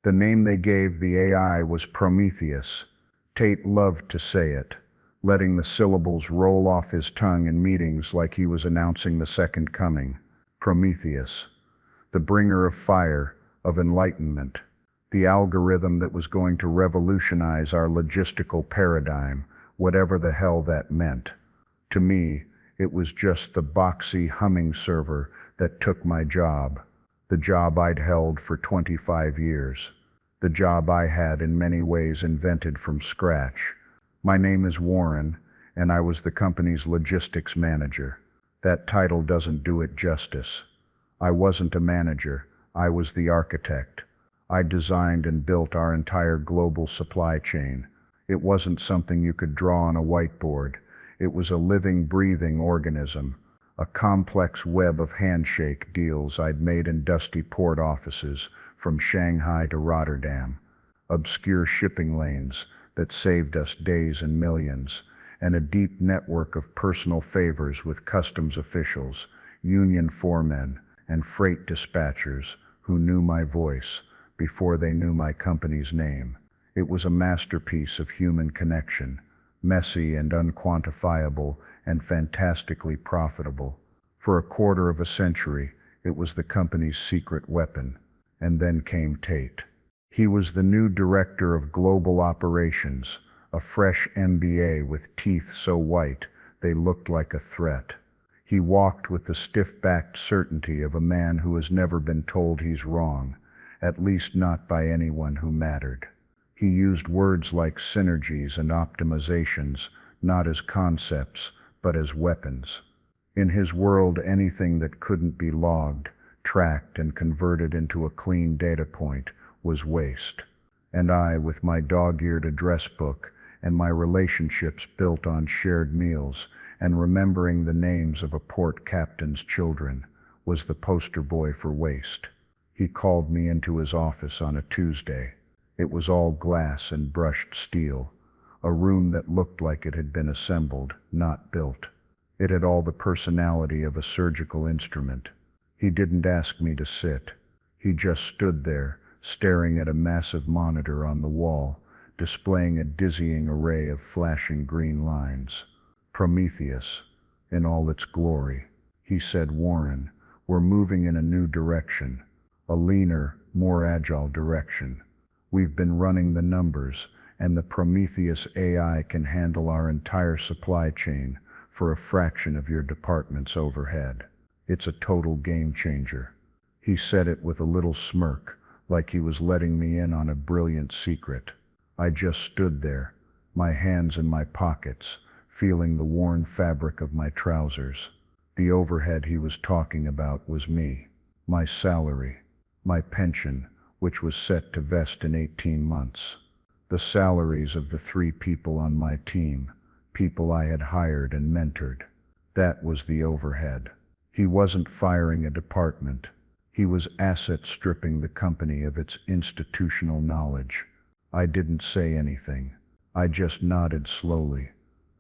The name they gave the AI was Prometheus. Tate loved to say it, letting the syllables roll off his tongue in meetings like he was announcing the second coming. Prometheus, the bringer of fire, of enlightenment, the algorithm that was going to revolutionize our logistical paradigm, whatever the hell that meant. To me, it was just the boxy humming server that took my job, the job I'd held for 25 years, the job I had in many ways invented from scratch. My name is Warren, and I was the company's logistics manager. That title doesn't do it justice. I wasn't a manager, I was the architect. I designed and built our entire global supply chain. It wasn't something you could draw on a whiteboard. It was a living, breathing organism, a complex web of handshake deals I'd made in dusty port offices from Shanghai to Rotterdam, obscure shipping lanes that saved us days and millions, and a deep network of personal favors with customs officials, union foremen, and freight dispatchers who knew my voice before they knew my company's name. It was a masterpiece of human connection, messy and unquantifiable and fantastically profitable. For a quarter of a century, it was the company's secret weapon. And then came Tate. He was the new director of global operations, a fresh MBA with teeth so white they looked like a threat. He walked with the stiff-backed certainty of a man who has never been told he's wrong, at least not by anyone who mattered. He used words like synergies and optimizations, not as concepts, but as weapons. In his world, anything that couldn't be logged, tracked, and converted into a clean data point was waste. And I, with my dog-eared address book and my relationships built on shared meals and remembering the names of a port captain's children, was the poster boy for waste. He called me into his office on a Tuesday. It was all glass and brushed steel, a room that looked like it had been assembled, not built. It had all the personality of a surgical instrument. He didn't ask me to sit. He just stood there, staring at a massive monitor on the wall, displaying a dizzying array of flashing green lines. Prometheus, in all its glory. He said, "Warren, we're moving in a new direction, a leaner, more agile direction. We've been running the numbers, and the Prometheus AI can handle our entire supply chain for a fraction of your department's overhead. It's a total game changer." He said it with a little smirk, like he was letting me in on a brilliant secret. I just stood there, my hands in my pockets, feeling the worn fabric of my trousers. The overhead he was talking about was me, my salary, my pension, which was set to vest in 18 months. The salaries of the 3 people on my team, people I had hired and mentored. That was the overhead. He wasn't firing a department. He was asset stripping the company of its institutional knowledge. I didn't say anything. I just nodded slowly,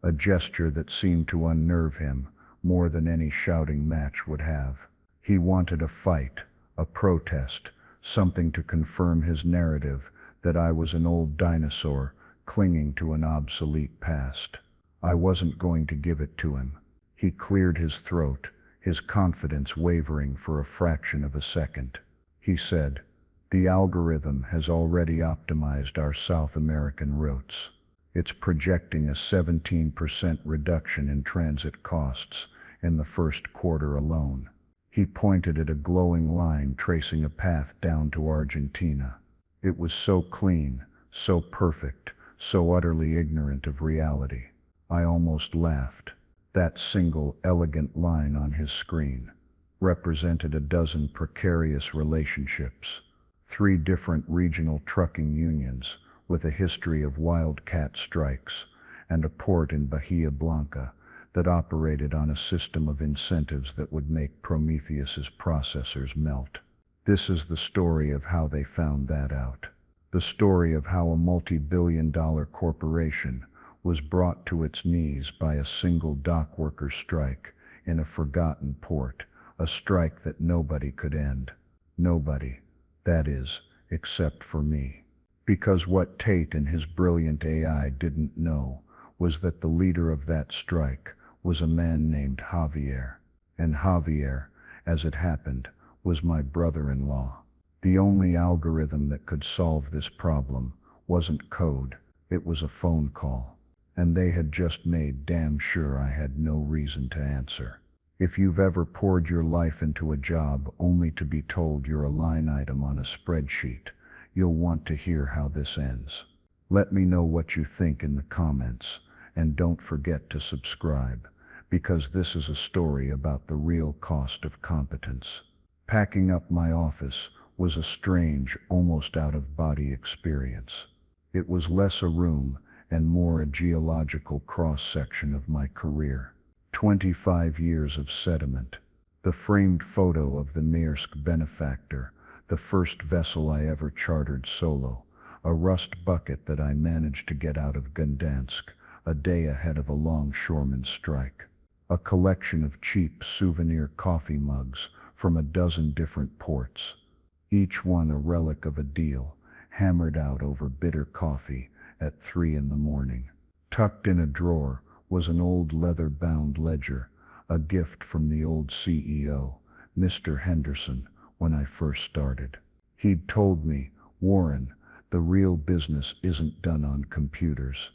a gesture that seemed to unnerve him more than any shouting match would have. He wanted a fight, a protest, something to confirm his narrative that I was an old dinosaur clinging to an obsolete past. I wasn't going to give it to him. He cleared his throat, his confidence wavering for a fraction of a second. He said, "The algorithm has already optimized our South American routes. It's projecting a 17% reduction in transit costs in the first quarter alone." He pointed at a glowing line tracing a path down to Argentina. It was so clean, so perfect, so utterly ignorant of reality. I almost laughed. That single, elegant line on his screen represented a dozen precarious relationships, 3 different regional trucking unions with a history of wildcat strikes, and a port in Bahia Blanca that operated on a system of incentives that would make Prometheus's processors melt. This is the story of how they found that out. The story of how a multi-billion-dollar corporation was brought to its knees by a single dock worker strike in a forgotten port, a strike that nobody could end. Nobody, that is, except for me. Because what Tate and his brilliant AI didn't know was that the leader of that strike was a man named Javier. And Javier, as it happened, was my brother-in-law. The only algorithm that could solve this problem wasn't code, it was a phone call. And they had just made damn sure I had no reason to answer. If you've ever poured your life into a job only to be told you're a line item on a spreadsheet, you'll want to hear how this ends. Let me know what you think in the comments, and don't forget to subscribe, because this is a story about the real cost of competence. Packing up my office was a strange, almost out-of-body experience. It was less a room and more a geological cross-section of my career. 25 years of sediment. The framed photo of the Maersk benefactor, the first vessel I ever chartered solo, a rust bucket that I managed to get out of Gdansk a day ahead of a longshoreman strike, a collection of cheap souvenir coffee mugs from a dozen different ports, each one a relic of a deal, hammered out over bitter coffee at 3 in the morning. Tucked in a drawer was an old leather-bound ledger, a gift from the old CEO, Mr. Henderson, when I first started. He'd told me, "Warren, the real business isn't done on computers.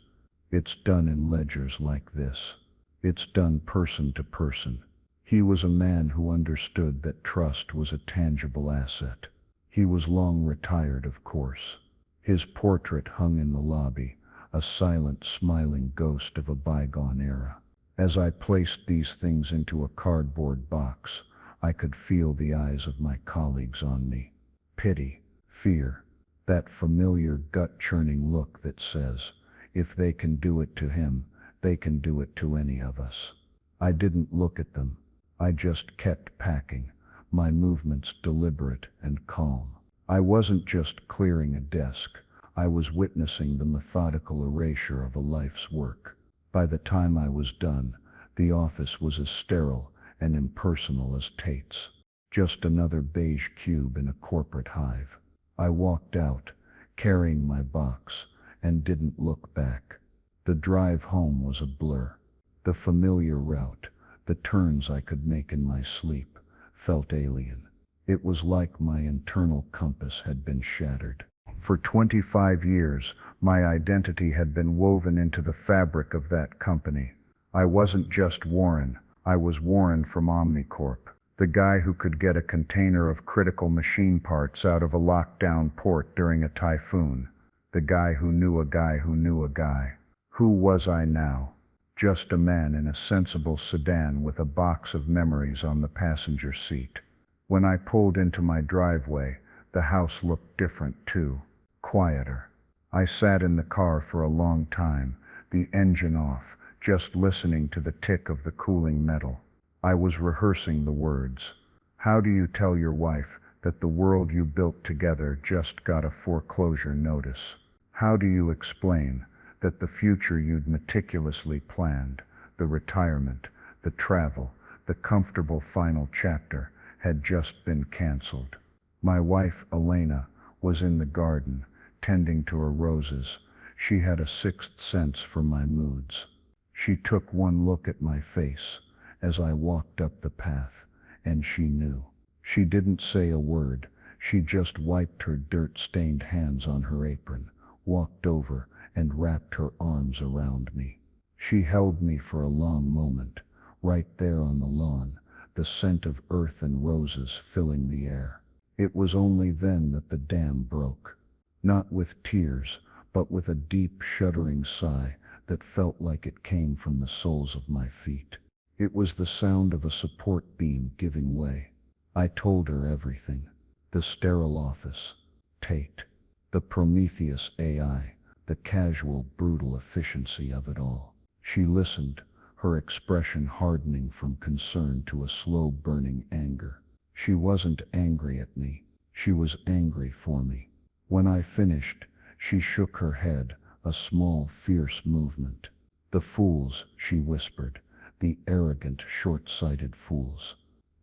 It's done in ledgers like this. It's done person to person." He was a man who understood that trust was a tangible asset. He was long retired, of course. His portrait hung in the lobby, a silent, smiling ghost of a bygone era. As I placed these things into a cardboard box, I could feel the eyes of my colleagues on me. Pity, fear, that familiar gut-churning look that says, if they can do it to him, they can do it to any of us. I didn't look at them. I just kept packing, my movements deliberate and calm. I wasn't just clearing a desk. I was witnessing the methodical erasure of a life's work. By the time I was done, the office was as sterile and impersonal as Tate's. Just another beige cube in a corporate hive. I walked out, carrying my box, and didn't look back. The drive home was a blur. The familiar route, the turns I could make in my sleep, felt alien. It was like my internal compass had been shattered. For 25 years, my identity had been woven into the fabric of that company. I wasn't just Warren, I was Warren from Omnicorp, the guy who could get a container of critical machine parts out of a lockdown port during a typhoon, the guy who knew a guy who knew a guy. Who was I now? Just a man in a sensible sedan with a box of memories on the passenger seat. When I pulled into my driveway, the house looked different too, quieter. I sat in the car for a long time, the engine off, just listening to the tick of the cooling metal. I was rehearsing the words. How do you tell your wife that the world you built together just got a foreclosure notice? How do you explain that the future you'd meticulously planned, the retirement, the travel, the comfortable final chapter, had just been canceled? My wife, Elena, was in the garden, tending to her roses. She had a sixth sense for my moods. She took one look at my face as I walked up the path, and she knew. She didn't say a word. She just wiped her dirt-stained hands on her apron, walked over, and wrapped her arms around me. She held me for a long moment, right there on the lawn, the scent of earth and roses filling the air. It was only then that the dam broke. Not with tears, but with a deep, shuddering sigh that felt like it came from the soles of my feet. It was the sound of a support beam giving way. I told her everything. The sterile office, Tate, the Prometheus AI, the casual, brutal efficiency of it all. She listened, her expression hardening from concern to a slow-burning anger. She wasn't angry at me. She was angry for me. When I finished, she shook her head, a small, fierce movement. "The fools," she whispered, "the arrogant, short-sighted fools."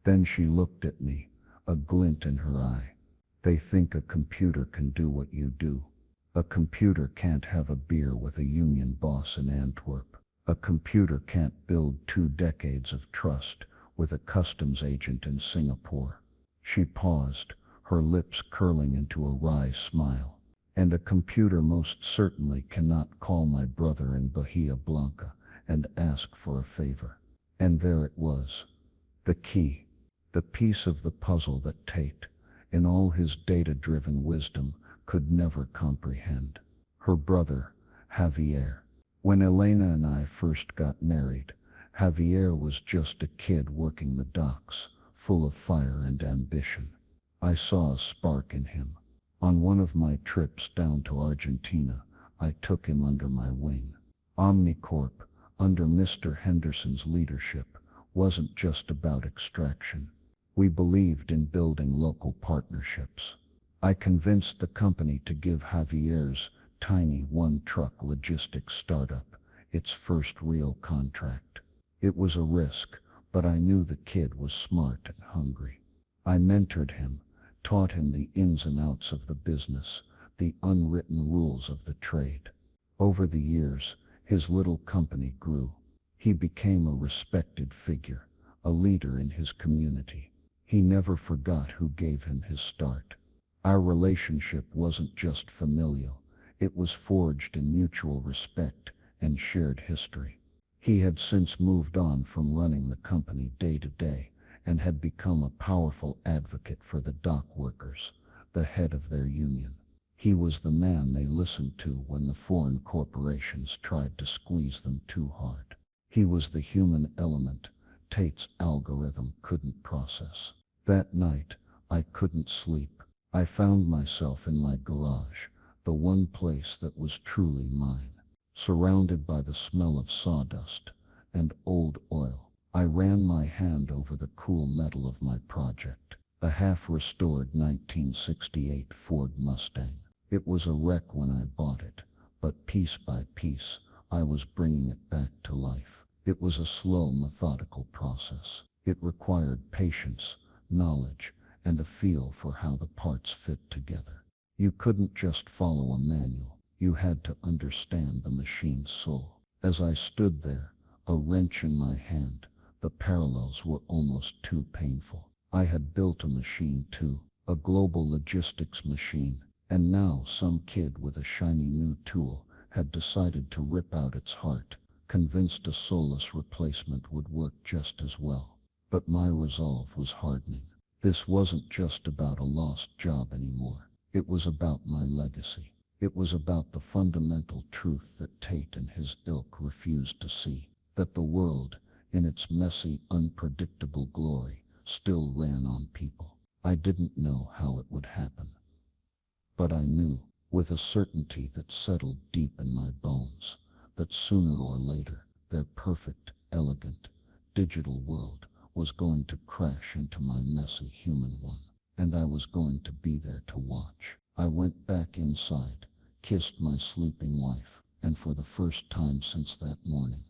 Then she looked at me, a glint in her eye. They think a computer can do what you do. A computer can't have a beer with a union boss in Antwerp. A computer can't build 2 decades of trust with a customs agent in Singapore. She paused, her lips curling into a wry smile. And a computer most certainly cannot call my brother in Bahia Blanca and ask for a favor. And there it was. The key. The piece of the puzzle that Tate, in all his data-driven wisdom, could never comprehend. Her brother, Javier. When Elena and I first got married, Javier was just a kid working the docks, full of fire and ambition. I saw a spark in him. On one of my trips down to Argentina, I took him under my wing. Omnicorp, under Mr. Henderson's leadership, wasn't just about extraction. We believed in building local partnerships. I convinced the company to give Javier's tiny one-truck logistics startup its first real contract. It was a risk, but I knew the kid was smart and hungry. I mentored him, taught him the ins and outs of the business, the unwritten rules of the trade. Over the years, his little company grew. He became a respected figure, a leader in his community. He never forgot who gave him his start. Our relationship wasn't just familial, it was forged in mutual respect and shared history. He had since moved on from running the company day to day and had become a powerful advocate for the dock workers, the head of their union. He was the man they listened to when the foreign corporations tried to squeeze them too hard. He was the human element Tate's algorithm couldn't process. That night, I couldn't sleep. I found myself in my garage, the one place that was truly mine. Surrounded by the smell of sawdust and old oil, I ran my hand over the cool metal of my project, a half-restored 1968 Ford Mustang. It was a wreck when I bought it, but piece by piece, I was bringing it back to life. It was a slow, methodical process. It required patience, knowledge, and a feel for how the parts fit together. You couldn't just follow a manual. You had to understand the machine's soul. As I stood there, a wrench in my hand, the parallels were almost too painful. I had built a machine too, a global logistics machine, and now some kid with a shiny new tool had decided to rip out its heart, convinced a soulless replacement would work just as well. But my resolve was hardening. This wasn't just about a lost job anymore. It was about my legacy. It was about the fundamental truth that Tate and his ilk refused to see, that the world, in its messy, unpredictable glory, still ran on people. I didn't know how it would happen. But I knew, with a certainty that settled deep in my bones, that sooner or later, their perfect, elegant, digital world was going to crash into my messy human one, and I was going to be there to watch. I went back inside, kissed my sleeping wife, and for the first time since that morning,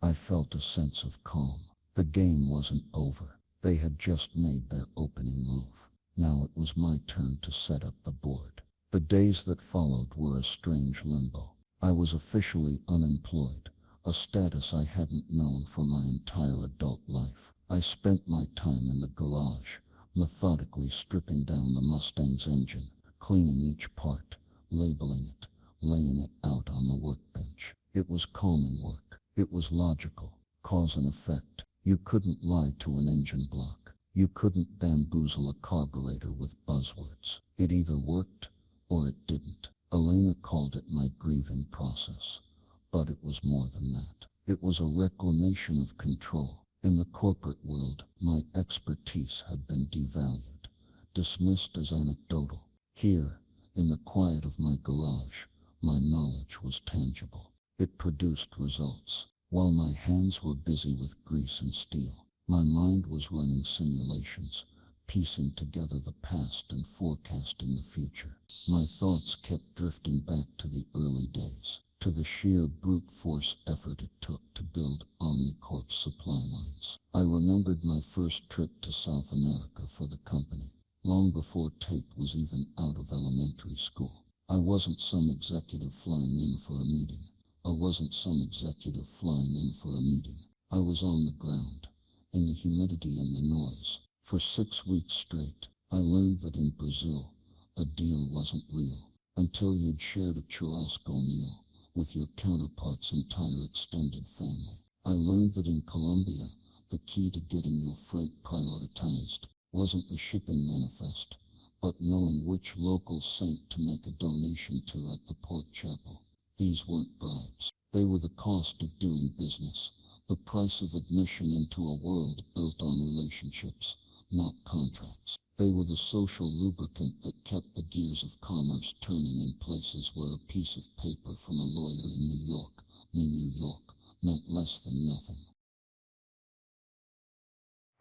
I felt a sense of calm. The game wasn't over. They had just made their opening move. Now it was my turn to set up the board. The days that followed were a strange limbo. I was officially unemployed, a status I hadn't known for my entire adult life. I spent my time in the garage, methodically stripping down the Mustang's engine, cleaning each part, labeling it, laying it out on the workbench. It was calming work. It was logical, cause and effect. You couldn't lie to an engine block. You couldn't bamboozle a carburetor with buzzwords. It either worked or it didn't. Elena called it my grieving process, but it was more than that. It was a reclamation of control. In the corporate world, my expertise had been devalued, dismissed as anecdotal. Here, in the quiet of my garage, my knowledge was tangible. It produced results. While my hands were busy with grease and steel, my mind was running simulations, piecing together the past and forecasting the future. My thoughts kept drifting back to the early days, to the sheer brute force effort it took to build Omnicorp's supply lines. I remembered my first trip to South America for the company. long before Tate was even out of elementary school. I wasn't some executive flying in for a meeting. I wasn't some executive flying in for a meeting. I was on the ground, in the humidity and the noise. For 6 weeks straight, I learned that in Brazil, a deal wasn't real until you'd shared a churrasco meal with your counterpart's entire extended family. I learned that in Colombia, the key to getting your freight prioritized wasn't the shipping manifest, but knowing which local saint to make a donation to at the port chapel. These weren't bribes. They were the cost of doing business, the price of admission into a world built on relationships, not contracts. They were the social lubricant that kept the gears of commerce turning in places where a piece of paper from a lawyer in New York, meant less than nothing.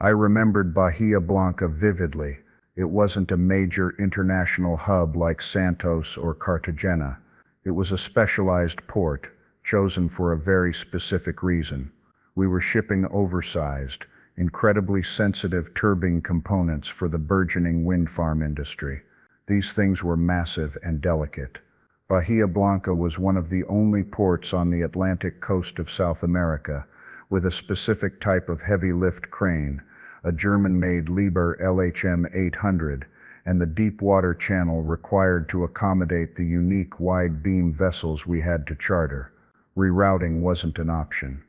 I remembered Bahia Blanca vividly. It wasn't a major international hub like Santos or Cartagena. It was a specialized port, chosen for a very specific reason. We were shipping oversized, incredibly sensitive turbine components for the burgeoning wind farm industry. These things were massive and delicate. Bahia Blanca was one of the only ports on the Atlantic coast of South America with a specific type of heavy lift crane, a German-made Liebherr LHM 800, and the deep water channel required to accommodate the unique wide-beam vessels we had to charter. Rerouting wasn't an option.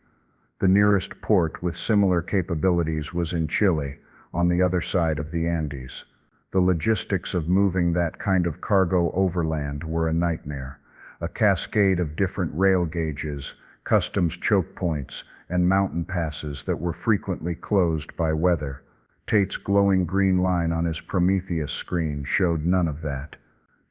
The nearest port with similar capabilities was in Chile, on the other side of the Andes. The logistics of moving that kind of cargo overland were a nightmare. A cascade of different rail gauges, customs choke points, and mountain passes that were frequently closed by weather. Tate's glowing green line on his Prometheus screen showed none of that.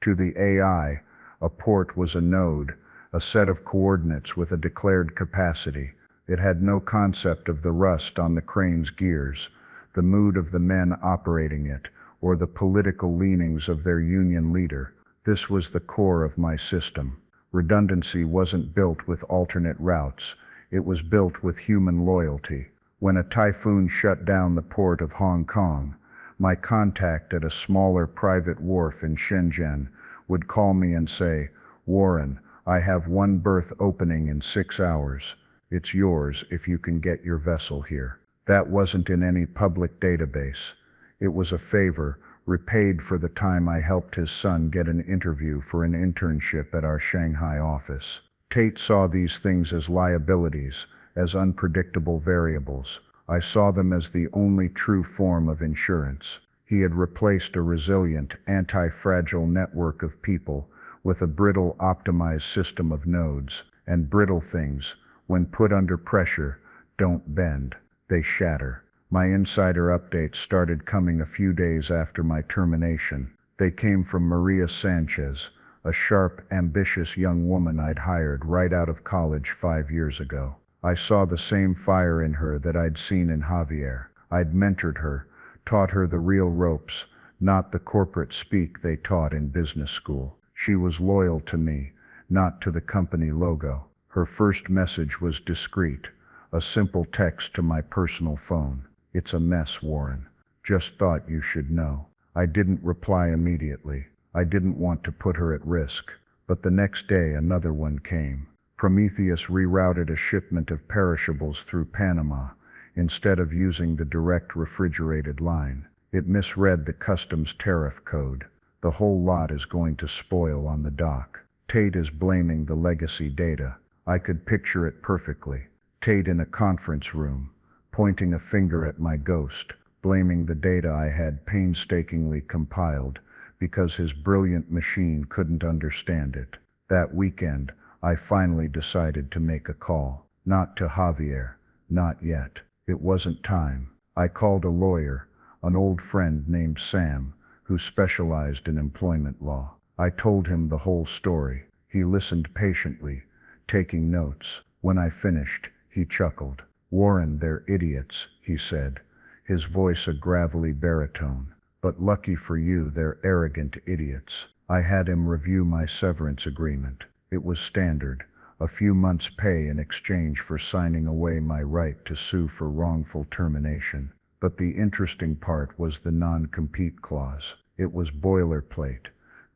To the AI, a port was a node, a set of coordinates with a declared capacity. It had no concept of the rust on the crane's gears, the mood of the men operating it, or the political leanings of their union leader. This was the core of my system. Redundancy wasn't built with alternate routes. It was built with human loyalty. When a typhoon shut down the port of Hong Kong, my contact at a smaller private wharf in Shenzhen would call me and say, "Warren, I have one berth opening in 6 hours. It's yours if you can get your vessel here." That wasn't in any public database. It was a favor, repaid for the time I helped his son get an interview for an internship at our Shanghai office. Tate saw these things as liabilities, as unpredictable variables. I saw them as the only true form of insurance. He had replaced a resilient, anti-fragile network of people with a brittle, optimized system of nodes. And brittle things, when put under pressure, don't bend. They shatter. My insider updates started coming a few days after my termination. They came from Maria Sanchez, a sharp, ambitious young woman I'd hired right out of college 5 years ago. I saw the same fire in her that I'd seen in Javier. I'd mentored her, taught her the real ropes, not the corporate speak they taught in business school. She was loyal to me, not to the company logo. Her first message was discreet, a simple text to my personal phone. "It's a mess, Warren. Just thought you should know." I didn't reply immediately. I didn't want to put her at risk. But the next day another one came. Prometheus rerouted a shipment of perishables through Panama instead of using the direct refrigerated line. It misread the customs tariff code. The whole lot is going to spoil on the dock. Tate is blaming the legacy data. I could picture it perfectly. Tate in a conference room, pointing a finger at my ghost, blaming the data I had painstakingly compiled because his brilliant machine couldn't understand it. That weekend, I finally decided to make a call. Not to Javier. Not yet. It wasn't time. I called a lawyer, an old friend named Sam, who specialized in employment law. I told him the whole story. He listened patiently, taking notes. When I finished, he chuckled. "Warren, they're idiots," he said, his voice a gravelly baritone. "But lucky for you, they're arrogant idiots." I had him review my severance agreement. It was standard, a few months' pay in exchange for signing away my right to sue for wrongful termination. But the interesting part was the non-compete clause. It was boilerplate,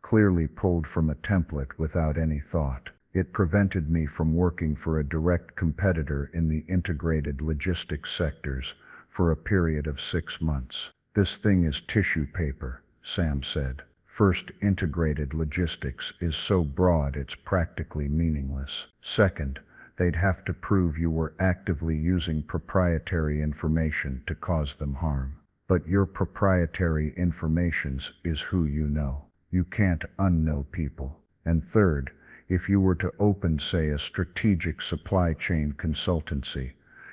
clearly pulled from a template without any thought. It prevented me from working for a direct competitor in the integrated logistics sectors for a period of 6 months. This thing is tissue paper, Sam said. First, integrated logistics is so broad it's practically meaningless. Second, they'd have to prove you were actively using proprietary information to cause them harm. But your proprietary information is who you know. You can't unknow people. And third, if you were to open, say, a strategic supply chain consultancy,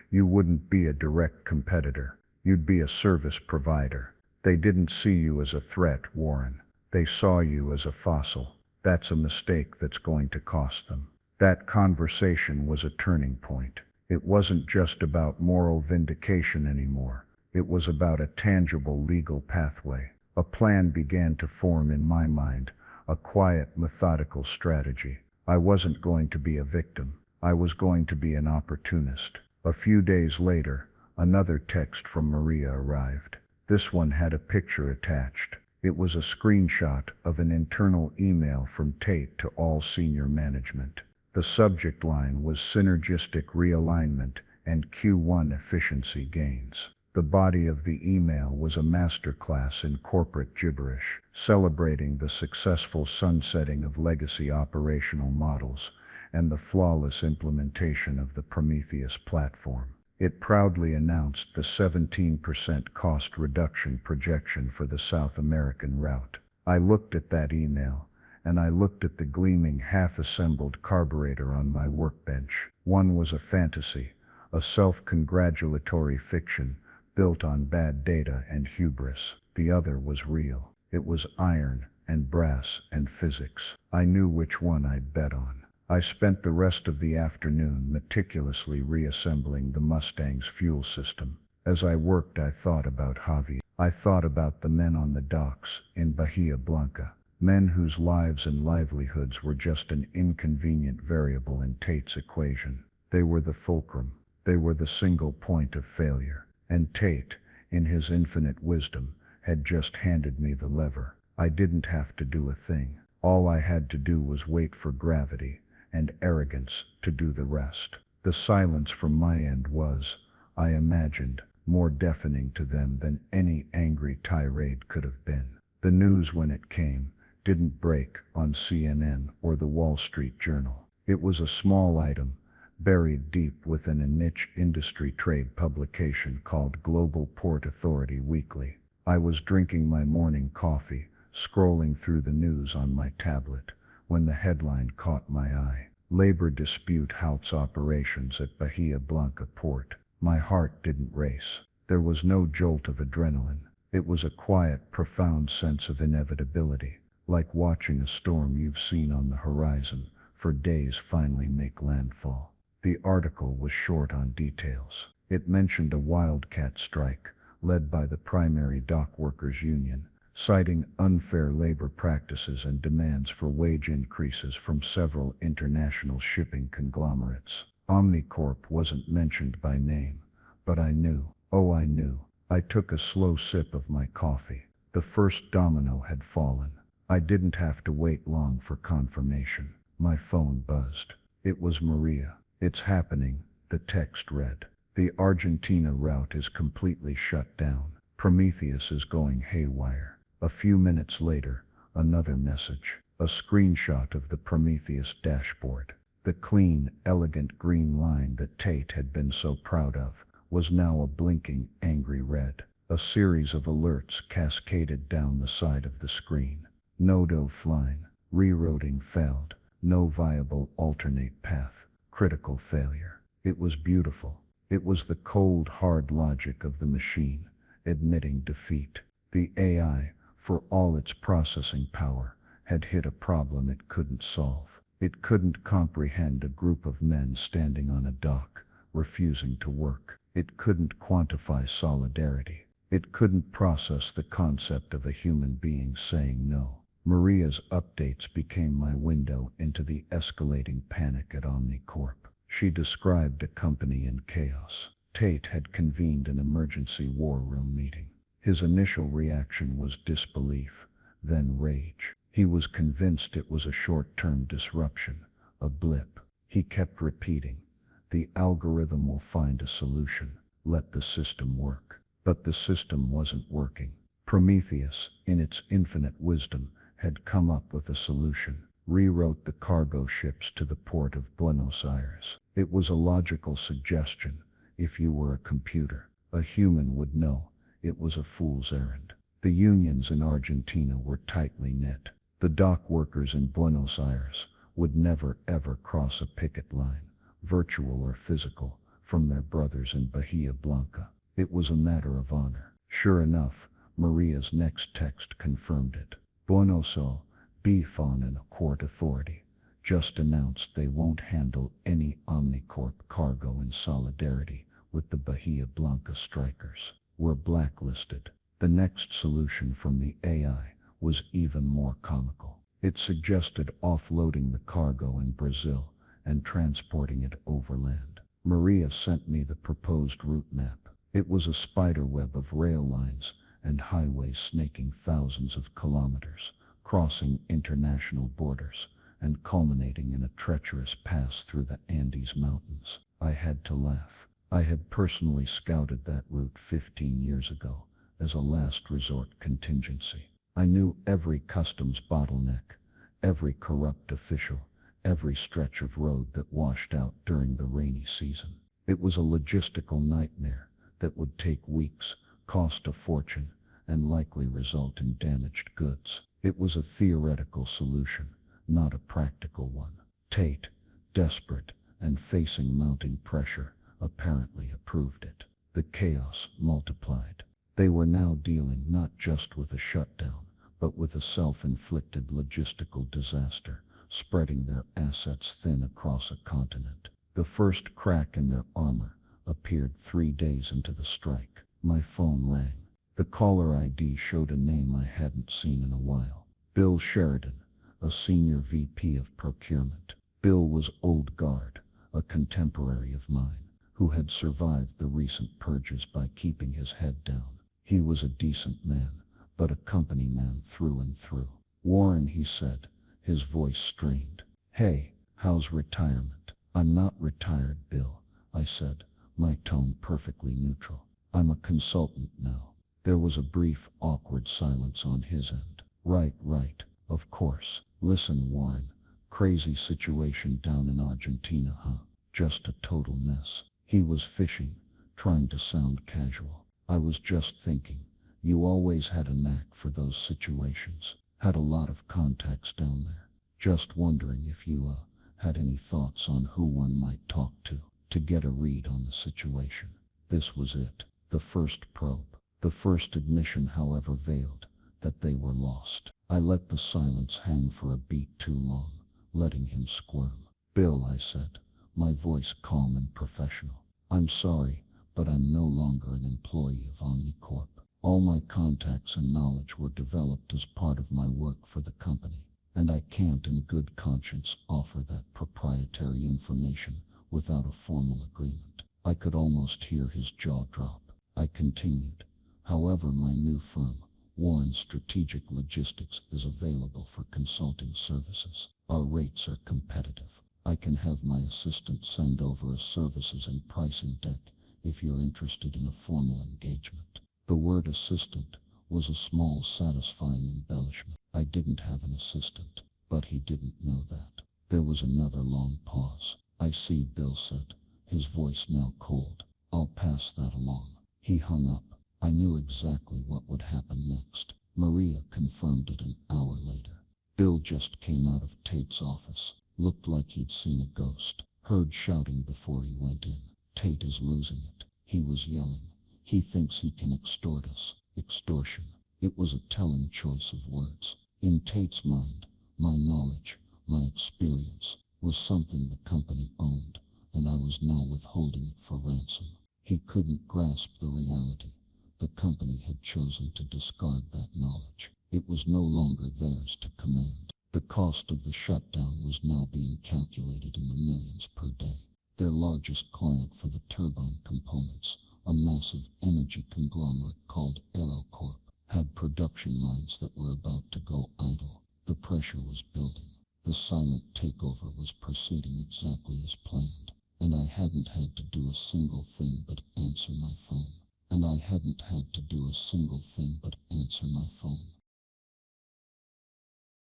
you wouldn't be a direct competitor. You'd be a service provider. They didn't see you as a threat, Warren. They saw you as a fossil. That's a mistake that's going to cost them. That conversation was a turning point. It wasn't just about moral vindication anymore. It was about a tangible legal pathway. A plan began to form in my mind, a quiet, methodical strategy. I wasn't going to be a victim. I was going to be an opportunist. A few days later, another text from Maria arrived. This one had a picture attached. It was a screenshot of an internal email from Tate to all senior management. The subject line was synergistic realignment and Q1 efficiency gains. The body of the email was a masterclass in corporate gibberish, celebrating the successful sunsetting of legacy operational models and the flawless implementation of the Prometheus platform. It proudly announced the 17% cost reduction projection for the South American route. I looked at that email, and I looked at the gleaming half-assembled carburetor on my workbench. One was a fantasy, a self-congratulatory fiction built on bad data and hubris. The other was real. It was iron and brass and physics. I knew which one I'd bet on. I spent the rest of the afternoon meticulously reassembling the Mustang's fuel system. As I worked, I thought about Javi. I thought about the men on the docks in Bahia Blanca, men whose lives and livelihoods were just an inconvenient variable in Tate's equation. They were the fulcrum. They were the single point of failure. And Tate, in his infinite wisdom, had just handed me the lever. I didn't have to do a thing. All I had to do was wait for gravity and arrogance to do the rest. The silence from my end was, I imagined, more deafening to them than any angry tirade could have been. The news, when it came, didn't break on CNN or the Wall Street Journal. It was a small item, buried deep within a niche industry trade publication called Global Port Authority Weekly. I was drinking my morning coffee, scrolling through the news on my tablet, when the headline caught my eye. Labor dispute halts operations at Bahia Blanca port. My heart didn't race. There was no jolt of adrenaline. It was a quiet, profound sense of inevitability, like watching a storm you've seen on the horizon for days finally make landfall. The article was short on details. It mentioned a wildcat strike led by the primary dock workers union, citing unfair labor practices and demands for wage increases from several international shipping conglomerates. Omnicorp wasn't mentioned by name, but I knew. Oh, I knew. I took a slow sip of my coffee. The first domino had fallen. I didn't have to wait long for confirmation. My phone buzzed. It was Maria. It's happening, the text read. The Argentina route is completely shut down. Prometheus is going haywire. A few minutes later, another message, a screenshot of the Prometheus dashboard. The clean, elegant green line that Tate had been so proud of was now a blinking, angry red. A series of alerts cascaded down the side of the screen. No offline, rerouting failed, no viable alternate path, critical failure. It was beautiful. It was the cold, hard logic of the machine, admitting defeat. The AI, for all its processing power, had hit a problem it couldn't solve. It couldn't comprehend a group of men standing on a dock, refusing to work. It couldn't quantify solidarity. It couldn't process the concept of a human being saying no. Maria's updates became my window into the escalating panic at Omnicorp. She described a company in chaos. Tate had convened an emergency war room meeting. His initial reaction was disbelief, then rage. He was convinced it was a short-term disruption, a blip. He kept repeating, "The algorithm will find a solution. Let the system work." But the system wasn't working. Prometheus, in its infinite wisdom, had come up with a solution. Rewrote the cargo ships to the port of Buenos Aires. It was a logical suggestion. If you were a computer, a human would know it was a fool's errand. The unions in Argentina were tightly knit. The dock workers in Buenos Aires would never ever cross a picket line, virtual or physical, from their brothers in Bahia Blanca. It was a matter of honor. Sure enough, Maria's next text confirmed it. Buenos Aires, Bifon and a court authority just announced they won't handle any Omnicorp cargo in solidarity with the Bahia Blanca strikers. We're blacklisted. The next solution from the AI was even more comical. It suggested offloading the cargo in Brazil and transporting it overland. Maria sent me the proposed route map. It was a spiderweb of rail lines and highways snaking thousands of kilometers, crossing international borders and culminating in a treacherous pass through the Andes Mountains. I had to laugh. I had personally scouted that route 15 years ago as a last resort contingency. I knew every customs bottleneck, every corrupt official, every stretch of road that washed out during the rainy season. It was a logistical nightmare that would take weeks, cost a fortune, and likely result in damaged goods. It was a theoretical solution, not a practical one. Tate, desperate and facing mounting pressure, apparently approved it. The chaos multiplied. They were now dealing not just with a shutdown, but with a self-inflicted logistical disaster, spreading their assets thin across a continent. The first crack in their armor appeared 3 days into the strike. My phone rang. The caller ID showed a name I hadn't seen in a while. Bill Sheridan, a senior VP of procurement. Bill was old guard, a contemporary of mine, who had survived the recent purges by keeping his head down. He was a decent man, but a company man through and through. "Warren," he said, his voice strained. "Hey, how's retirement?" "I'm not retired, Bill," I said, my tone perfectly neutral. "I'm a consultant now." There was a brief, awkward silence on his end. Right, of course. "Listen, Warren, crazy situation down in Argentina, huh? Just a total mess." He was fishing, trying to sound casual. "I was just thinking, you always had a knack for those situations. Had a lot of contacts down there. Just wondering if you, had any thoughts on who one might talk to get a read on the situation." This was it. The first probe. The first admission, however veiled, that they were lost. I let the silence hang for a beat too long, letting him squirm. "Bill," I said, my voice calm and professional, "I'm sorry, but I'm no longer an employee of Omnicorp. All my contacts and knowledge were developed as part of my work for the company, and I can't in good conscience offer that proprietary information without a formal agreement." I could almost hear his jaw drop. I continued, "However, my new firm, Warren Strategic Logistics, is available for consulting services. Our rates are competitive. I can have my assistant send over a services and pricing deck if you're interested in a formal engagement." The word assistant was a small, satisfying embellishment. I didn't have an assistant, but he didn't know that. There was another long pause. "I see," Bill said, his voice now cold. "I'll pass that along." He hung up. I knew exactly what would happen next. Maria confirmed it an hour later. Bill just came out of Tate's office. Looked like he'd seen a ghost. Heard shouting before he went in. "Tate is losing it," he was yelling. "He thinks he can extort us." Extortion. It was a telling choice of words. In Tate's mind, my knowledge, my experience, was something the company owned, and I was now withholding it for ransom. He couldn't grasp the reality. The company had chosen to discard that knowledge. It was no longer theirs to command. The cost of the shutdown was now being calculated in the millions per day. Their largest client for the turbine components, a massive energy conglomerate called AeroCorp, had production lines that were about to go idle. The pressure was building. The silent takeover was proceeding exactly as planned, and I hadn't had to do a single thing but answer my phone. And I hadn't had to do a single thing but answer my phone.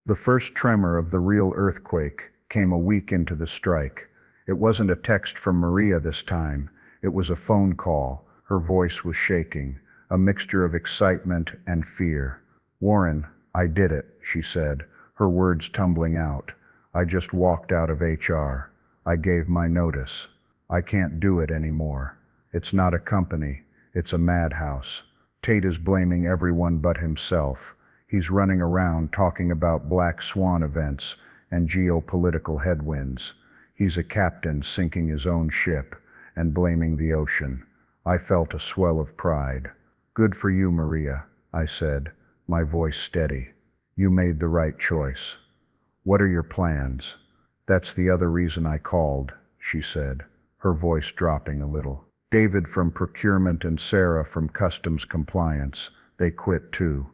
The first tremor of the real earthquake came a week into the strike. It wasn't a text from Maria this time. It was a phone call. Her voice was shaking, a mixture of excitement and fear. "Warren, I did it," she said, her words tumbling out. "I just walked out of HR. I gave my notice. I can't do it anymore. It's not a company. It's a madhouse. Tate is blaming everyone but himself. He's running around talking about black swan events and geopolitical headwinds. He's a captain sinking his own ship and blaming the ocean." I felt a swell of pride. "Good for you, Maria," I said, my voice steady. "You made the right choice. What are your plans?" "That's the other reason I called," she said, her voice dropping a little. "David from procurement and Sarah from customs compliance, they quit too.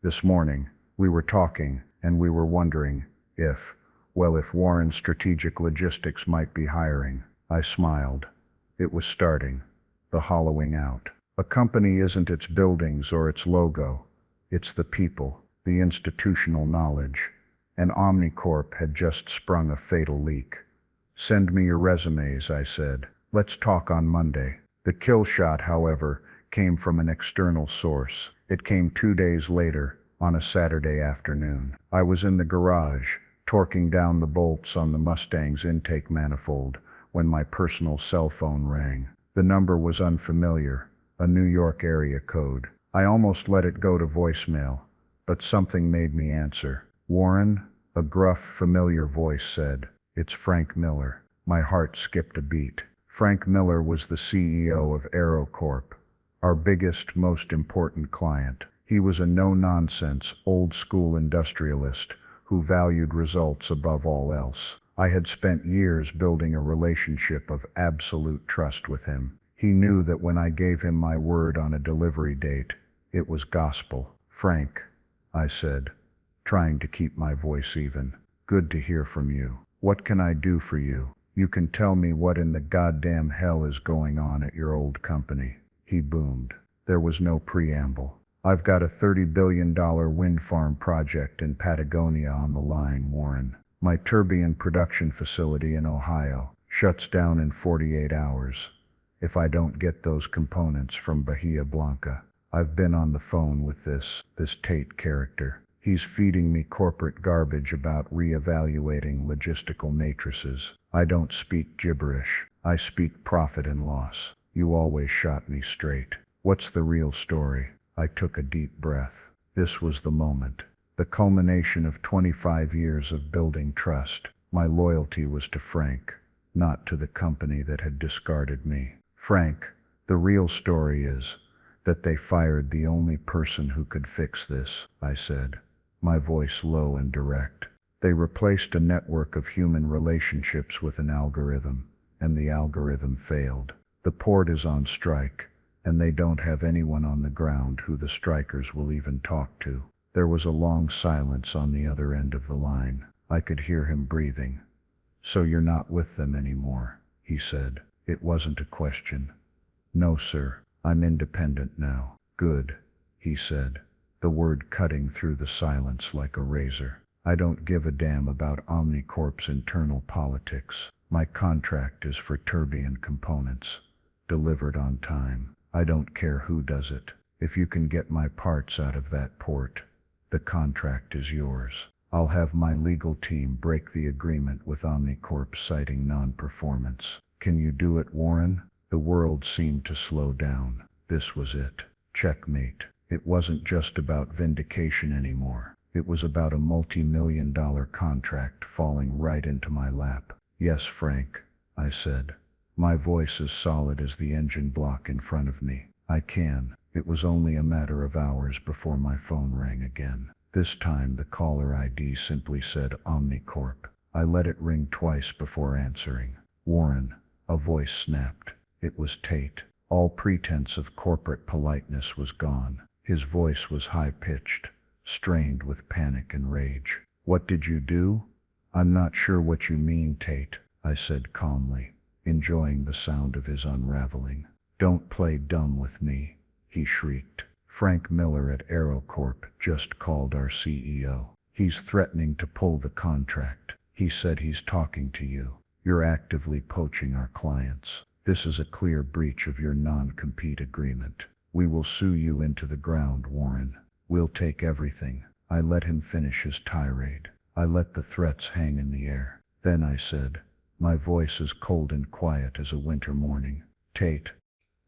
This morning, we were talking, and we were wondering if Warren Strategic Logistics might be hiring." I smiled. It was starting. The hollowing out. A company isn't its buildings or its logo. It's the people, the institutional knowledge. And Omnicorp had just sprung a fatal leak. "Send me your resumes," I said. "Let's talk on Monday." The kill shot, however, came from an external source. It came 2 days later, on a Saturday afternoon. I was in the garage, torquing down the bolts on the Mustang's intake manifold, when my personal cell phone rang. The number was unfamiliar, a New York area code. I almost let it go to voicemail, but something made me answer. "Warren?" a gruff, familiar voice said. "It's Frank Miller." My heart skipped a beat. Frank Miller was the CEO of AeroCorp, our biggest, most important client. He was a no-nonsense, old-school industrialist who valued results above all else. I had spent years building a relationship of absolute trust with him. He knew that when I gave him my word on a delivery date, it was gospel. "Frank," I said, trying to keep my voice even. "Good to hear from you. What can I do for you? You can tell me what in the goddamn hell is going on at your old company." He boomed. There was no preamble. "I've got a $30 billion wind farm project in Patagonia on the line, Warren. My turbine production facility in Ohio shuts down in 48 hours if I don't get those components from Bahia Blanca. I've been on the phone with this Tate character. He's feeding me corporate garbage about reevaluating logistical matrices. I don't speak gibberish. I speak profit and loss. You always shot me straight. What's the real story?" I took a deep breath. This was the moment. The culmination of 25 years of building trust. My loyalty was to Frank, not to the company that had discarded me. "Frank, the real story is that they fired the only person who could fix this," I said, my voice low and direct. "They replaced a network of human relationships with an algorithm, and the algorithm failed. The port is on strike, and they don't have anyone on the ground who the strikers will even talk to." There was a long silence on the other end of the line. I could hear him breathing. "So you're not with them anymore," he said. It wasn't a question. "No, sir. I'm independent now." "Good," he said, the word cutting through the silence like a razor. "I don't give a damn about Omnicorp's internal politics. My contract is for turbine components, delivered on time. I don't care who does it. If you can get my parts out of that port, the contract is yours. I'll have my legal team break the agreement with Omnicorp citing non-performance. Can you do it, Warren?" The world seemed to slow down. This was it. Checkmate. It wasn't just about vindication anymore. It was about a multi-million-dollar contract falling right into my lap. "Yes, Frank," I said, my voice as solid as the engine block in front of me. "I can." It was only a matter of hours before my phone rang again. This time the caller ID simply said Omnicorp. I let it ring twice before answering. "Warren," a voice snapped. It was Tate. All pretense of corporate politeness was gone. His voice was high-pitched, strained with panic and rage. "What did you do?" "I'm not sure what you mean, Tate," I said calmly, enjoying the sound of his unraveling. "Don't play dumb with me," he shrieked. "Frank Miller at AeroCorp just called our CEO. He's threatening to pull the contract. He said he's talking to you. You're actively poaching our clients. This is a clear breach of your non-compete agreement. We will sue you into the ground, Warren. We'll take everything." I let him finish his tirade. I let the threats hang in the air. Then I said, my voice as cold and quiet as a winter morning, "Tate,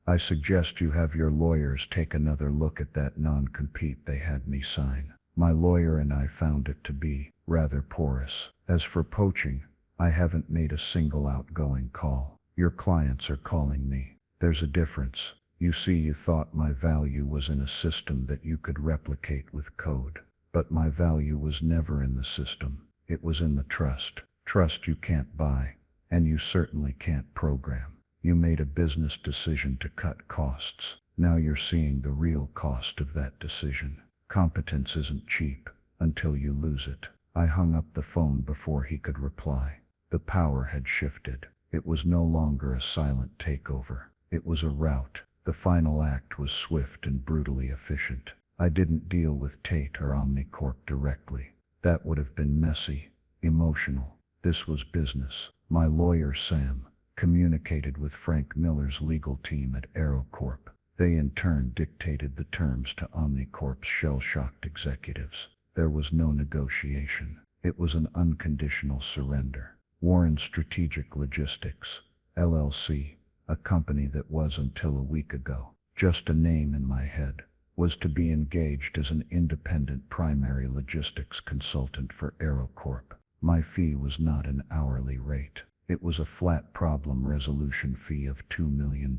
I suggest you have your lawyers take another look at that non-compete they had me sign. My lawyer and I found it to be rather porous. As for poaching, I haven't made a single outgoing call. Your clients are calling me. There's a difference. You see, you thought my value was in a system that you could replicate with code. But my value was never in the system. It was in the trust. Trust you can't buy, and you certainly can't program. You made a business decision to cut costs. Now you're seeing the real cost of that decision. Competence isn't cheap until you lose it." I hung up the phone before he could reply. The power had shifted. It was no longer a silent takeover. It was a rout. The final act was swift and brutally efficient. I didn't deal with Tate or Omnicorp directly. That would have been messy, emotional. This was business. My lawyer, Sam, communicated with Frank Miller's legal team at AeroCorp. They in turn dictated the terms to Omnicorp's shell-shocked executives. There was no negotiation. It was an unconditional surrender. Warren Strategic Logistics, LLC, a company that was until a week ago just a name in my head, was to be engaged as an independent primary logistics consultant for AeroCorp. My fee was not an hourly rate. It was a flat problem resolution fee of $2 million,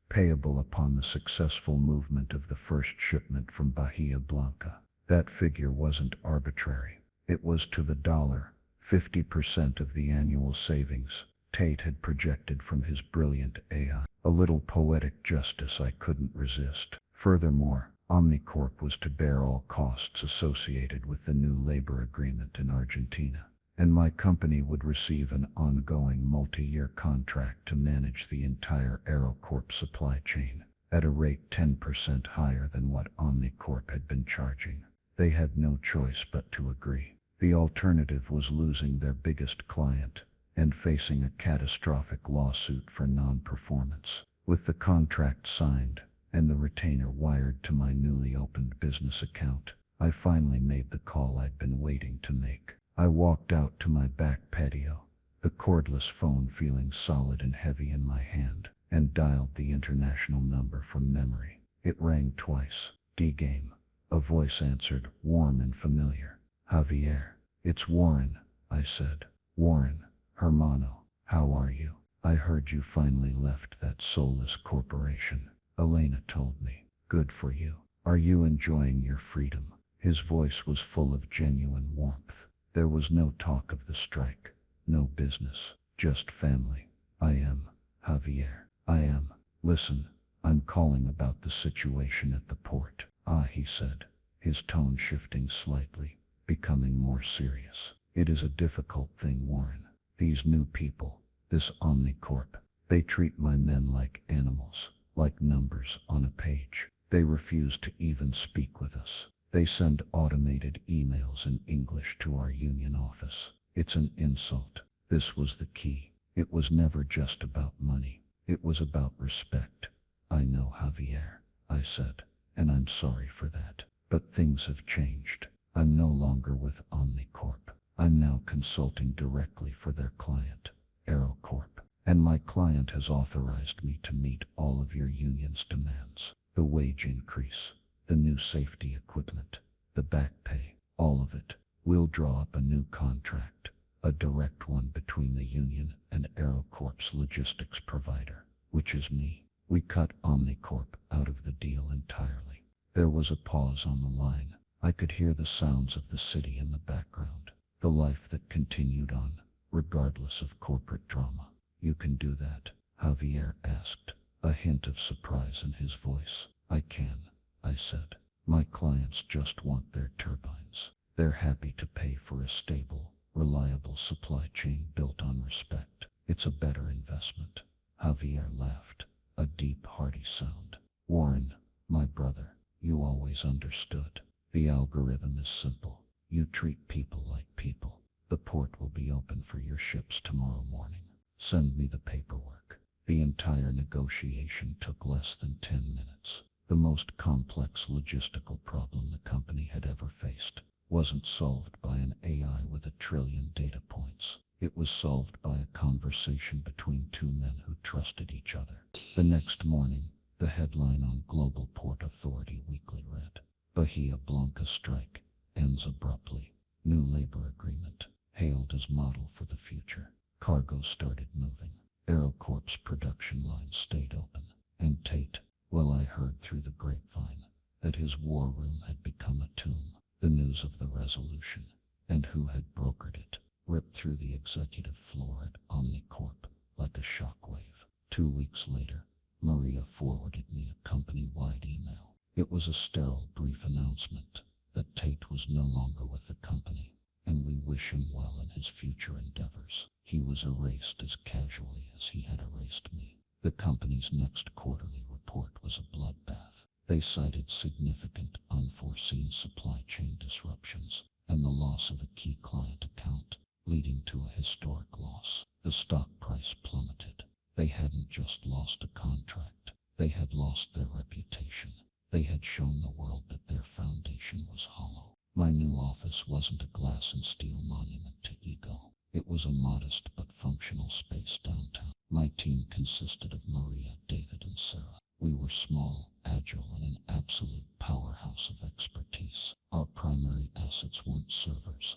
payable upon the successful movement of the first shipment from Bahia Blanca. That figure wasn't arbitrary. It was to the dollar, 50% of the annual savings Tate had projected from his brilliant AI. A little poetic justice I couldn't resist. Furthermore, Omnicorp was to bear all costs associated with the new labor agreement in Argentina, and my company would receive an ongoing multi-year contract to manage the entire AeroCorp supply chain at a rate 10% higher than what Omnicorp had been charging. They had no choice but to agree. The alternative was losing their biggest client and facing a catastrophic lawsuit for non-performance. With the contract signed and the retainer wired to my newly opened business account, I finally made the call I'd been waiting to make. I walked out to my back patio, the cordless phone feeling solid and heavy in my hand, and dialed the international number from memory. It rang twice. D-Game. A voice answered, warm and familiar. "Javier." "It's Warren," I said. "Warren, hermano, how are you? I heard you finally left that soulless corporation. Elena told me." "Good for you. Are you enjoying your freedom?" His voice was full of genuine warmth. There was no talk of the strike, no business, just family. "I am, Javier. I am. Listen, I'm calling about the situation at the port." "Ah," he said, his tone shifting slightly, becoming more serious. "It is a difficult thing, Warren. These new people, this Omnicorp, they treat my men like animals, like numbers on a page. They refuse to even speak with us. They send automated emails in English to our union office. It's an insult." This was the key. It was never just about money. It was about respect. "I know, Javier," I said, "and I'm sorry for that. But things have changed. I'm no longer with Omnicorp. I'm now consulting directly for their client, AeroCorp. And my client has authorized me to meet all of your union's demands. The wage increase, the new safety equipment, the back pay, all of it. We'll draw up a new contract, a direct one between the union and AeroCorp's logistics provider, which is me." We cut Omnicorp out of the deal entirely. There was a pause on the line. I could hear the sounds of the city in the background, the life that continued on, regardless of corporate drama. "You can do that?" Javier asked, a hint of surprise in his voice. "I can," I said. My clients just want their turbines. They're happy to pay for a stable, reliable supply chain built on respect. It's a better investment. Javier laughed, a deep, hearty sound. Warren, my brother, you always understood. The algorithm is simple. You treat people like people. The port will be open for your ships tomorrow morning. Send me the paperwork. The entire negotiation took less than 10 minutes. The most complex logistical problem the company had ever faced wasn't solved by an AI with 1 trillion data points. It was solved by a conversation between two men who trusted each other. The next morning, the headline on Global Port Authority Weekly read, Bahia Blanca strike ends abruptly. New labor agreement hailed as model for the future. Cargo started moving. AeroCorp's production line stayed open. And Tate, well, I heard through the grapevine that his war room had become a tomb. The news of the resolution, and who had brokered it, ripped through the executive floor at Omnicorp like a shockwave. 2 weeks later, Maria forwarded me a company-wide email. It was a sterile, brief announcement that Tate was no longer with the company, and we wish him well in his future endeavors. He was erased as casually as he had erased me. The company's next quarterly report was a bloodbath. They cited significant, unforeseen supply chain disruptions and the loss of a key client account, leading to a historic loss. The stock price plummeted. They hadn't just lost a contract. They had lost their reputation. They had shown the world that their foundation was hollow. My new office wasn't a glass and steel monument to ego. It was a modest but functional space downtown. My team consisted of Maria, David, and Sarah. We were small, agile, and an absolute powerhouse of expertise. Our primary assets weren't servers.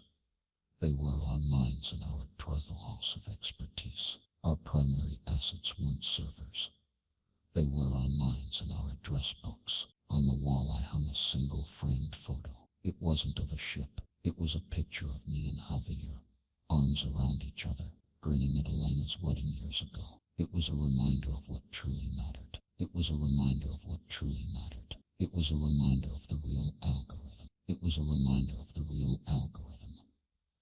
They were our minds and our house of expertise. Our primary assets weren't servers. They were our minds and our address books. On the wall I hung a single framed photo. It wasn't of a ship. It was a picture of me and Javier, arms around each other, grinning at Elena's wedding years ago. It was a reminder of what truly mattered. It was a reminder of what truly mattered. It was a reminder of the real algorithm. It was a reminder of the real algorithm.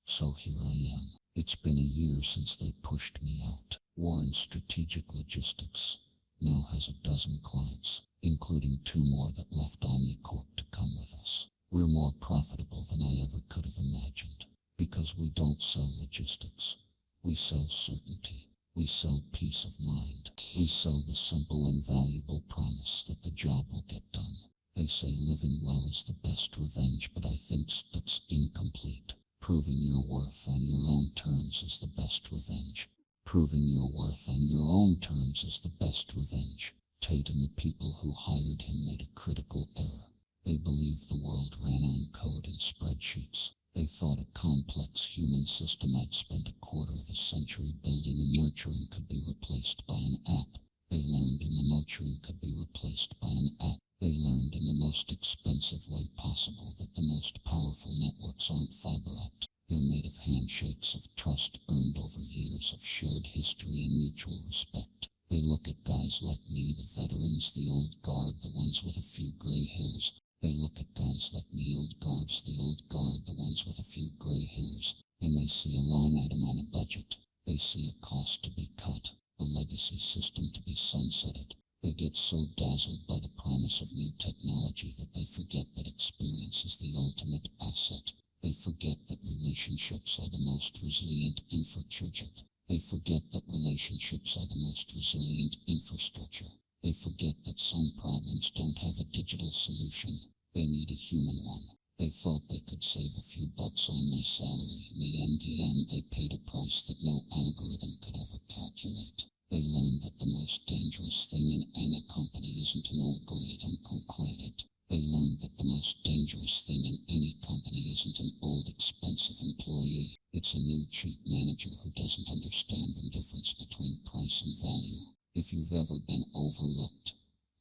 So here I am. It's been a year since they pushed me out. Warren Strategic Logistics now has 12 clients, including 2 more that left Omnicorp to come with us. We're more profitable than I ever could have imagined, because we don't sell logistics. We sell certainty. We sell peace of mind. We sell the simple and valuable promise that the job will get done. They say living well is the best revenge, but I think that's incomplete. Proving your worth on your own terms is the best revenge. Proving your worth on your own terms is the best revenge. Tate and the people who hired him made a critical error. They believed the world ran on code and spreadsheets. They thought a complex human system I'd spent a quarter of a century building and nurturing could be replaced by an app. They learned in the nurturing could be replaced by an app. They learned in the most expensive way possible that the most powerful networks aren't fiber-optic. They're made of handshakes of trust earned over years of shared history and mutual respect. They look at guys like me, the veterans, the old guard, the ones with a few gray hairs. They look at guys like me, old guards, the old guard, the ones with a few gray hairs, and they see a line item on a budget. They see a cost to be cut, a legacy system to be sunsetted. They get so dazzled by the promise of new technology that they forget that experience is the ultimate asset. They forget that relationships are the most resilient infrastructure. They forget that relationships are the most resilient infrastructure. They forget that some problems don't have a digital solution. They need a human one. They thought they could save a few bucks on my salary. In the end, they paid a price that no algorithm could ever calculate. They learned that the most dangerous thing in any company isn't an algorithm calculated. They learned that the most dangerous thing in any company isn't an old, expensive employee. It's a new, cheap manager who doesn't understand the difference between price and value. If you've ever been overlooked,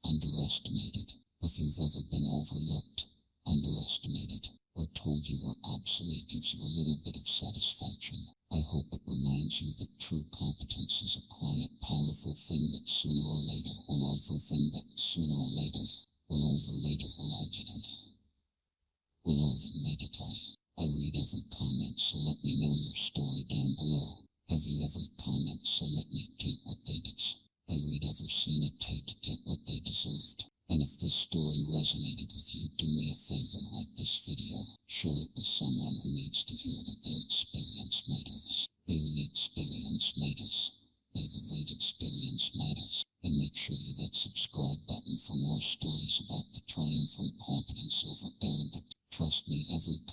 underestimated, if you've ever been overlooked, underestimated, or told you were obsolete gives you a little bit of satisfaction, I hope it reminds you that true competence is a quiet, powerful thing that sooner or later will overthink that sooner or later will overlater will every comment, so let me take what they did. I read every scene it take to get what they deserved. And if this story resonated with you, do me a favor, like this video. Share it with someone who needs to hear that their experience matters. Their experience matters. Their experience matters. And make sure you hit subscribe button for more stories about the triumph of competence over arrogance. Trust me, every